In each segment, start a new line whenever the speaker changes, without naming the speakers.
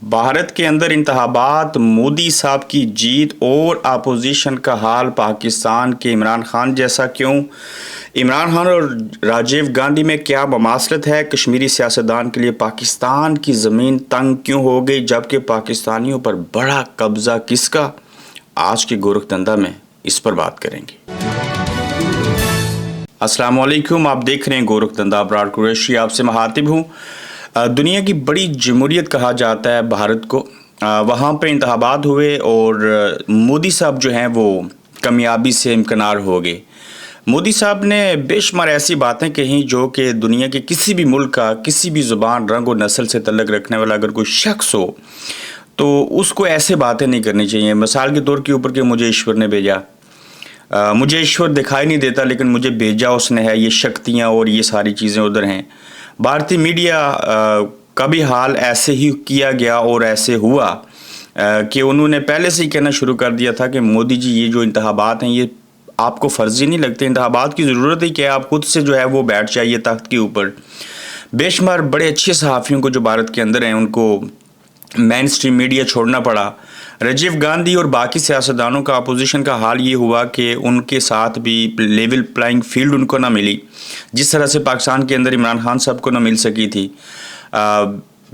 भारत के अंदर इंतखाबात, मोदी साहब की जीत और अपोजिशन का हाल पाकिस्तान के इमरान खान जैसा क्यों? इमरान खान और राजीव गांधी में क्या ममासलत है? कश्मीरी सियासतदान के लिए पाकिस्तान की ज़मीन तंग क्यों हो गई, जबकि पाकिस्तानियों पर बड़ा कब्ज़ा किसका? आज के गोरखधंधा में इस पर बात करेंगे। अस्सलाम वालेकुम, आप देख रहे हैं गोरखधंधा। ब्राड कुरैशी आपसे मुखातिब हूँ। दुनिया की बड़ी जमहूरियत कहा जाता है भारत को। वहाँ पे इंतखाबात हुए और मोदी साहब जो हैं वो कामयाबी से इम्कनार हो गए। मोदी साहब ने बेशुमार ऐसी बातें कहीं जो कि दुनिया के किसी भी मुल्क का, किसी भी ज़ुबान, रंग और नस्ल से तल्लुक़ रखने वाला अगर कोई शख्स हो तो उसको ऐसे बातें नहीं करनी चाहिए। मिसाल के तौर के ऊपर कि मुझे ईश्वर ने भेजा, मुझे ईश्वर दिखाई नहीं देता लेकिन मुझे भेजा उसने है, ये शक्तियाँ और ये सारी चीज़ें उधर हैं। भारतीय मीडिया का भी हाल ऐसे ही किया गया और ऐसे हुआ कि उन्होंने पहले से ही कहना शुरू कर दिया था कि मोदी जी ये जो इंतखाबात हैं ये आपको फर्जी नहीं लगते, इंतखाबात की ज़रूरत ही क्या है, आप खुद से जो है वो बैठ जाइए तख्त के ऊपर। बेशुमार बड़े अच्छे सहाफ़ियों को जो भारत के अंदर हैं उनको मेन स्ट्रीम मीडिया छोड़ना पड़ा। राजीव गांधी और बाकी सियासतदानों का अपोजिशन का हाल ये हुआ कि उनके साथ भी लेवल प्लेइंग फील्ड उनको ना मिली, जिस तरह से पाकिस्तान के अंदर इमरान खान साहब को ना मिल सकी थी।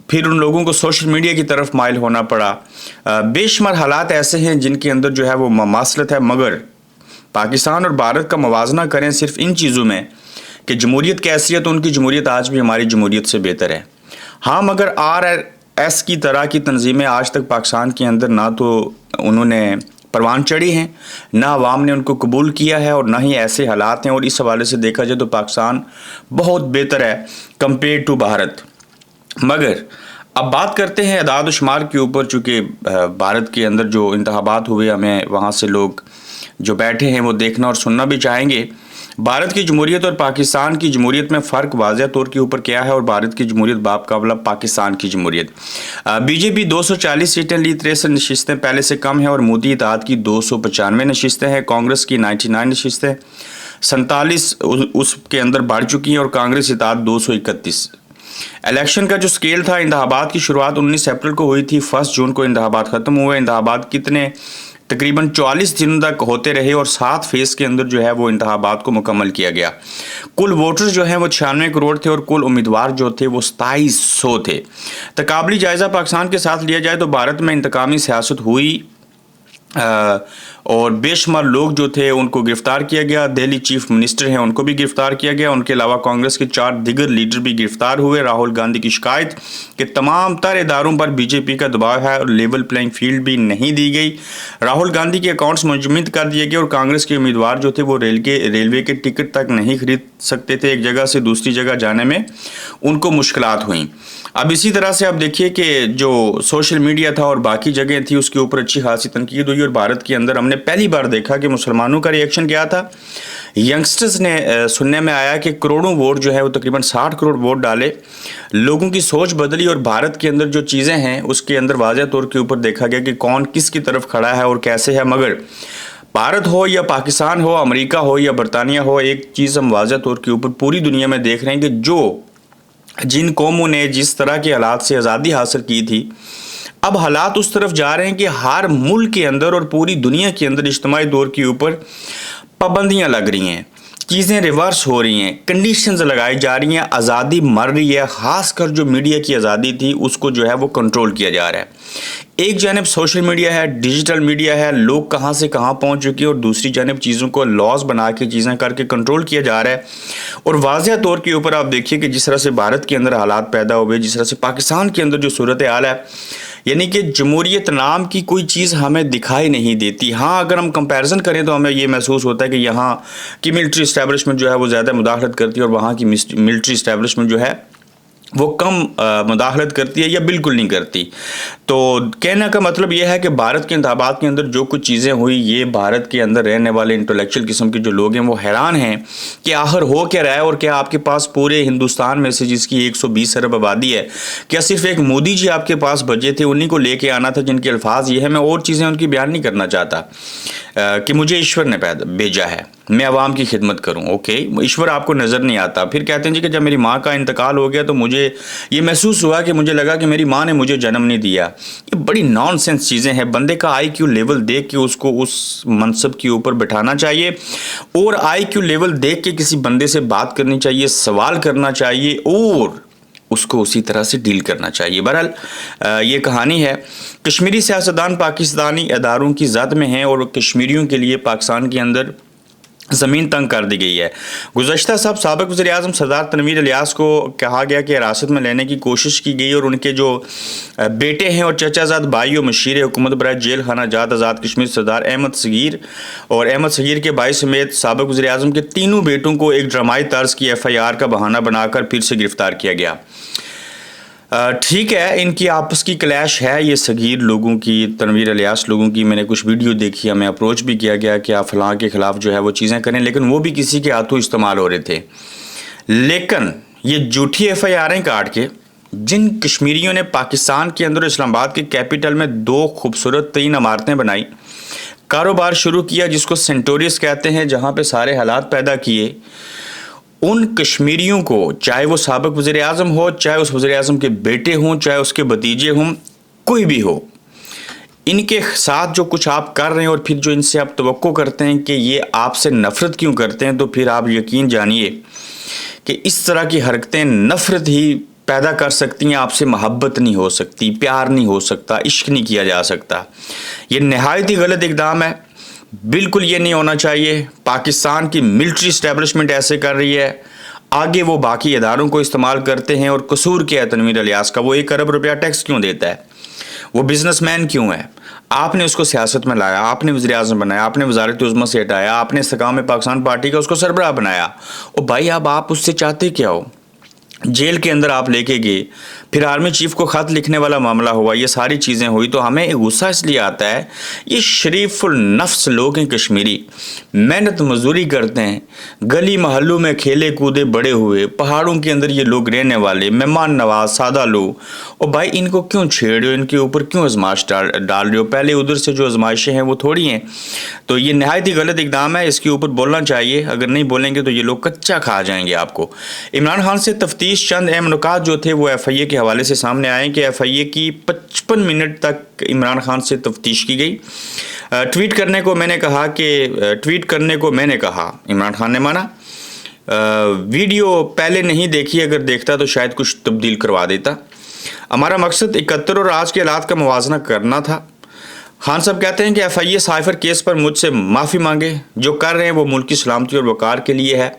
फिर उन लोगों को सोशल मीडिया की तरफ माइल होना पड़ा। बेशुमार हालात ऐसे हैं जिनके अंदर जो है वो ममासलत है, मगर पाकिस्तान और भारत का मवाजना करें सिर्फ इन चीज़ों में कि जमहूरियत कैसी है तो उनकी जमहूरियत आज भी हमारी जमहूरियत से बेहतर है। हाँ, मगर RRS की तरह की तंजीमें आज तक पाकिस्तान के अंदर ना तो उन्होंने परवान चढ़ी हैं, ना अवाम ने उनको कबूल किया है और ना ही ऐसे हालात हैं। और इस हवाले से देखा जाए तो पाकिस्तान बहुत बेहतर है कंपेयर टू भारत। मगर अब बात करते हैं अदाद व शुमार के ऊपर। चूँकि भारत के अंदर जो इंतखाबात हुए, हमें वहाँ से लोग जो बैठे हैं वो देखना और सुनना भी चाहेंगे। भारत की जमहूरियत और पाकिस्तान की जमहूरियत में फ़र्क वाज़ह तौर के ऊपर क्या है, और भारत की जमहूरियत बाप का बला पाकिस्तान की जमहूरियत। बीजेपी 240 सीटें ली, 63 नशिस्तें पहले से कम हैं, और मोदी इत्तेहाद की 295 नशिस्तें हैं। कांग्रेस की 99 नशिस्तें 47 उसके अंदर बढ़ चुकी हैं और कांग्रेस इत्तेहाद 231। इलेक्शन का जो स्केल था, इंतखाबात की शुरुआत 19 अप्रैल को हुई थी, 1 जून को इंतखाबात ख़त्म हुए। इंतखाबात कितने तकरीबन 44 दिन तक होते रहे और 7 फेज़ के अंदर जो है वो इंतखाबात को मुकम्मल किया गया। कुल वोटर्स जो हैं वो 96 करोड़ थे और कुल उम्मीदवार जो थे वो 2700 थे। तकाबली जायज़ा पाकिस्तान के साथ लिया जाए तो भारत में इंतकामी सियासत हुई और बेशुमार लोग जो थे उनको गिरफ्तार किया गया। दिल्ली चीफ मिनिस्टर हैं उनको भी गिरफ्तार किया गया। उनके अलावा कांग्रेस के 4 दिगर लीडर भी गिरफ्तार हुए। राहुल गांधी की शिकायत कि तमाम तर इदारों पर बीजेपी का दबाव है और लेवल प्लेइंग फील्ड भी नहीं दी गई। राहुल गांधी के अकाउंट्स मुंजमद कर दिए गए और कांग्रेस के उम्मीदवार जो थे वो रेलवे के टिकट तक नहीं खरीद सकते थे। एक जगह से दूसरी जगह जाने में उनको मुश्किलात हुई। अब इसी तरह से आप देखिए कि जो सोशल मीडिया था और बाकी जगह थी उसके ऊपर अच्छी खासी तनकीद हुई। और भारत के अंदर हमने पहली बार देखा कि मुसलमानों का रिएक्शन क्या था। यंगस्टर्स ने सुनने में आया कि करोड़ों वोट जो है वो तकरीबन 60 करोड़ वोट डाले, लोगों की सोच बदली और भारत के अंदर जो चीज़ें हैं उसके अंदर वाज़ह तौर के ऊपर देखा गया कि कौन किसकी तरफ खड़ा है और कैसे है। मगर भारत हो या पाकिस्तान हो, अमेरिका हो या बरतानिया हो, एक चीज़ हम वाज़ह तौर के ऊपर पूरी दुनिया में देख रहे हैं कि जिन कौमों ने जिस तरह के हालात से आज़ादी हासिल की थी, अब हालात उस तरफ जा रहे हैं कि हर मुल्क के अंदर और पूरी दुनिया के अंदर इज्तिमाई दौर के ऊपर पाबंदियां लग रही हैं, चीज़ें रिवर्स हो रही हैं, कंडीशंस लगाई जा रही हैं, आज़ादी मर रही है। ख़ासकर जो मीडिया की आज़ादी थी उसको जो है वो कंट्रोल किया जा रहा है। एक जानब सोशल मीडिया है, डिजिटल मीडिया है, लोग कहाँ से कहाँ पहुँच चुके हैं, और दूसरी जानब चीज़ों को लॉज बना के चीज़ें करके कंट्रोल किया जा रहा है। और वाज़ह तौर के ऊपर आप देखिए कि जिस तरह से भारत के अंदर हालात पैदा हुए, जिस तरह से पाकिस्तान के अंदर जो सूरत हाल है, यानी कि जमहूरियत नाम की कोई चीज़ हमें दिखाई नहीं देती। हाँ, अगर हम कंपैरिजन करें तो हमें ये महसूस होता है कि यहाँ की मिलिट्री इस्टेब्लिशमेंट जो है वो ज़्यादा मुदाखलत करती है और वहाँ की मिलिट्री इस्टेब्लिशमेंट जो है वो कम मुदाखलत करती है या बिल्कुल नहीं करती। तो कहने का मतलब ये है कि भारत के इंतखाबात के अंदर जो कुछ चीज़ें हुई, ये भारत के अंदर रहने वाले इंटेलेक्चुअल किस्म के जो लोग हैं वो हैरान हैं कि आखिर हो क्या रहा है। और क्या आपके पास पूरे हिंदुस्तान में से जिसकी 120 अरब आबादी है, क्या सिर्फ एक मोदी जी आपके पास बचे थे, उन्हीं को लेके आना था जिनके अल्फाज ये है। मैं और चीज़ें उनकी बयान नहीं करना चाहता कि मुझे ईश्वर ने भेजा है, میں عوام کی خدمت کروں. اوکے, ایشور آپ کو نظر نہیں آتا. پھر کہتے ہیں جی کہ جب میری ماں کا انتقال ہو گیا تو مجھے یہ محسوس ہوا کہ مجھے لگا کہ میری ماں نے مجھے جنم نہیں دیا. یہ بڑی نان سینس چیزیں ہیں. بندے کا آئی کیو لیول دیکھ کے اس کو اس منصب کے اوپر بٹھانا چاہیے, اور آئی کیو لیول دیکھ کے کسی بندے سے بات کرنی چاہیے, سوال کرنا چاہیے, اور اس کو اسی طرح سے ڈیل کرنا چاہیے. بہرحال یہ کہانی ہے. کشمیری سیاستدان پاکستانی اداروں کی زد میں ہیں اور کشمیریوں کے لیے پاکستان کے اندر زمین تنگ کر دی گئی ہے. گزشتہ سابق وزیر اعظم سردار تنویر الیاس کو کہا گیا کہ حراست میں لینے کی کوشش کی گئی, اور ان کے جو بیٹے ہیں اور چچا زاد بھائی و مشیر حکومت برائے جیل خانہ جات آزاد کشمیر سردار احمد صغیر اور احمد صغیر کے بھائی سمیت سابق وزیر اعظم کے تینوں بیٹوں کو ایک ڈرامائی طرز کی ایف آئی آر کا بہانہ بنا کر پھر سے گرفتار کیا گیا. ٹھیک ہے, ان کی آپس کی کلیش ہے, یہ صغیر لوگوں کی, تنویر الیاس لوگوں کی. میں نے کچھ ویڈیو دیکھی, ہمیں اپروچ بھی کیا گیا کہ آپ فلاں کے خلاف جو ہے وہ چیزیں کریں, لیکن وہ بھی کسی کے ہاتھوں استعمال ہو رہے تھے. لیکن یہ جھوٹی ایف آئی آریں کاٹ کے جن کشمیریوں نے پاکستان کے اندر اسلام آباد کے کیپٹل میں 2 خوبصورت ترین عمارتیں بنائی, کاروبار شروع کیا جس کو سینٹوریس کہتے ہیں, جہاں پہ سارے حالات پیدا کیے, ان کشمیریوں کو, چاہے وہ سابق وزیر اعظم ہو, چاہے اس وزیر اعظم کے بیٹے ہوں, چاہے اس کے بھتیجے ہوں, کوئی بھی ہو, ان کے ساتھ جو کچھ آپ کر رہے ہیں اور پھر جو ان سے آپ توقع کرتے ہیں کہ یہ آپ سے نفرت کیوں کرتے ہیں, تو پھر آپ یقین جانیے کہ اس طرح کی حرکتیں نفرت ہی پیدا کر سکتی ہیں. آپ سے محبت نہیں ہو سکتی, پیار نہیں ہو سکتا, عشق نہیں کیا جا سکتا. یہ نہایت ہی غلط اقدام ہے. بالکل یہ نہیں ہونا چاہیے. پاکستان کی ملٹری اسٹیبلشمنٹ ایسے کر رہی ہے, آگے وہ باقی اداروں کو استعمال کرتے ہیں. اور قصور کیا ہے تنویر الیاس کا؟ وہ 1 ارب روپیہ ٹیکس کیوں دیتا ہے؟ وہ بزنس مین کیوں ہے؟ آپ نے اس کو سیاست میں لایا, آپ نے وزیر اعظم بنایا, آپ نے وزارت عظمیٰ سے ہٹایا, آپ نے استحکام پاکستان پارٹی کا اس کو سربراہ بنایا. اور بھائی اب آپ اس سے چاہتے کیا ہو؟ جیل کے اندر آپ لے کے گئے, پھر آرمی چیف کو خط لکھنے والا معاملہ ہوا, یہ ساری چیزیں ہوئی. تو ہمیں غصہ اس لیے آتا ہے, یہ شریف النفس لوگ ہیں کشمیری, محنت مزدوری کرتے ہیں, گلی محلوں میں کھیلے کودے بڑے ہوئے, پہاڑوں کے اندر یہ لوگ رہنے والے, مہمان نواز سادہ لوگ. اور بھائی ان کو کیوں چھیڑ رہے ہو, ان کے اوپر کیوں آزمائش ڈال رہے ہو؟ پہلے ادھر سے جو آزمائشیں ہیں وہ تھوڑی ہیں. تو یہ نہایت ہی غلط اقدام ہے, اس کے اوپر بولنا چاہیے. اگر نہیں بولیں گے تو یہ لوگ کچا کھا جائیں گے آپ کو. عمران خان سے تفتیش, چند اہم نکات جو تھے وہ ایف آئی اے کے حوالے سے سامنے آئے کہ ایف آئی اے کی 55 منٹ تک عمران خان سے تفتیش کی گئی. ٹویٹ کرنے کو میں نے کہا, عمران خان نے مانا. ویڈیو پہلے نہیں دیکھی, اگر دیکھتا تو شاید کچھ تبدیل کروا دیتا. ہمارا مقصد 71 اور آج کے حالات کا موازنہ کرنا تھا. خان صاحب کہتے ہیں کہ ایف آئی اے سائفر کیس پر مجھ سے معافی مانگے, جو کر رہے ہیں وہ ملک کی سلامتی اور وقار کے لیے ہے.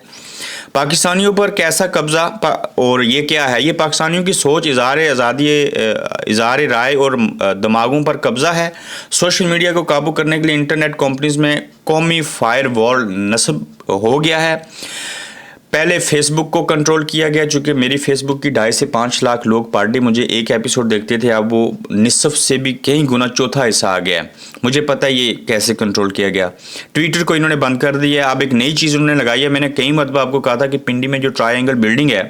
پاکستانیوں پر کیسا قبضہ اور یہ کیا ہے؟ یہ پاکستانیوں کی سوچ, اظہار رائے اور دماغوں پر قبضہ ہے. سوشل میڈیا کو قابو کرنے کے لیے انٹرنیٹ کمپنیز میں قومی فائر وال نصب ہو گیا ہے. پہلے فیس بک کو کنٹرول کیا گیا, چونکہ میری فیس بک کی 2.5 سے 5 لاکھ لوگ پر ڈے مجھے ایک ایپیسوڈ دیکھتے تھے, اب وہ نصف سے بھی کئی گنا چوتھا حصہ آ گیا ہے. مجھے پتہ ہے یہ کیسے کنٹرول کیا گیا. ٹویٹر کو انہوں نے بند کر دیا. اب ایک نئی چیز انہوں نے لگائی ہے. میں نے کئی مرتبہ آپ کو کہا تھا کہ پنڈی میں جو ٹرائی اینگل بلڈنگ ہے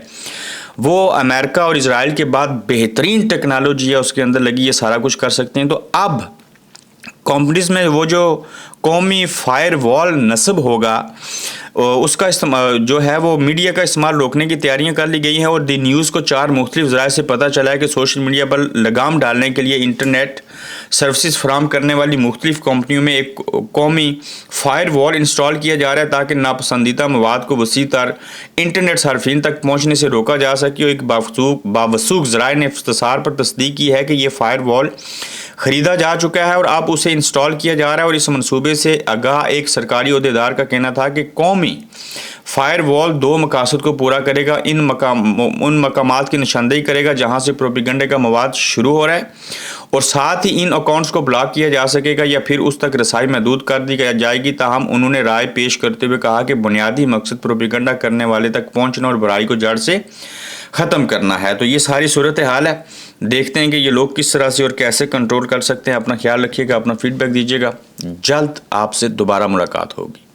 وہ امریکہ اور اسرائیل کے بعد بہترین ٹیکنالوجی ہے اس کے اندر لگی, یہ سارا کچھ کر سکتے ہیں. تو اب کمپنیز میں وہ جو قومی فائر وال نصب ہوگا اس کا استعمال جو ہے وہ میڈیا کا استعمال روکنے کی تیاریاں کر لی گئی ہیں. اور دی نیوز کو 4 مختلف ذرائع سے پتہ چلا ہے کہ سوشل میڈیا پر لگام ڈالنے کے لیے انٹرنیٹ سروسز فراہم کرنے والی مختلف کمپنیوں میں ایک قومی فائر وال انسٹال کیا جا رہا ہے تاکہ ناپسندیدہ مواد کو وسیع تر انٹرنیٹ صارفین تک پہنچنے سے روکا جا سکے. ایک باوثوق ذرائع نے اختصار پر تصدیق کی ہے کہ یہ فائر وال خریدا جا چکا ہے اور اب اسے انسٹال کیا جا رہا ہے. اور اس منصوبے سے آگاہ ایک سرکاری عہدیدار کا کہنا تھا کہ قومی فائر وال 2 مقاصد کو پورا کرے گا. ان مقامات کی نشاندہی کرے گا جہاں سے پروپیگنڈے کا مواد شروع ہو رہا ہے, اور ساتھ ہی ان اکاؤنٹس کو بلاک کیا جا سکے گا یا پھر اس تک رسائی محدود کر دی جائے گی. تاہم انہوں نے رائے پیش کرتے ہوئے کہا کہ بنیادی مقصد پروپیگنڈا کرنے والے تک پہنچنا اور برائی کو جڑ سے ختم کرنا ہے. تو یہ ساری صورتحال ہے. دیکھتے ہیں کہ یہ لوگ کس طرح سے اور کیسے کنٹرول کر سکتے ہیں. اپنا خیال رکھیے گا, اپنا فیڈ بیک دیجیے گا. جلد آپ سے دوبارہ ملاقات ہوگی.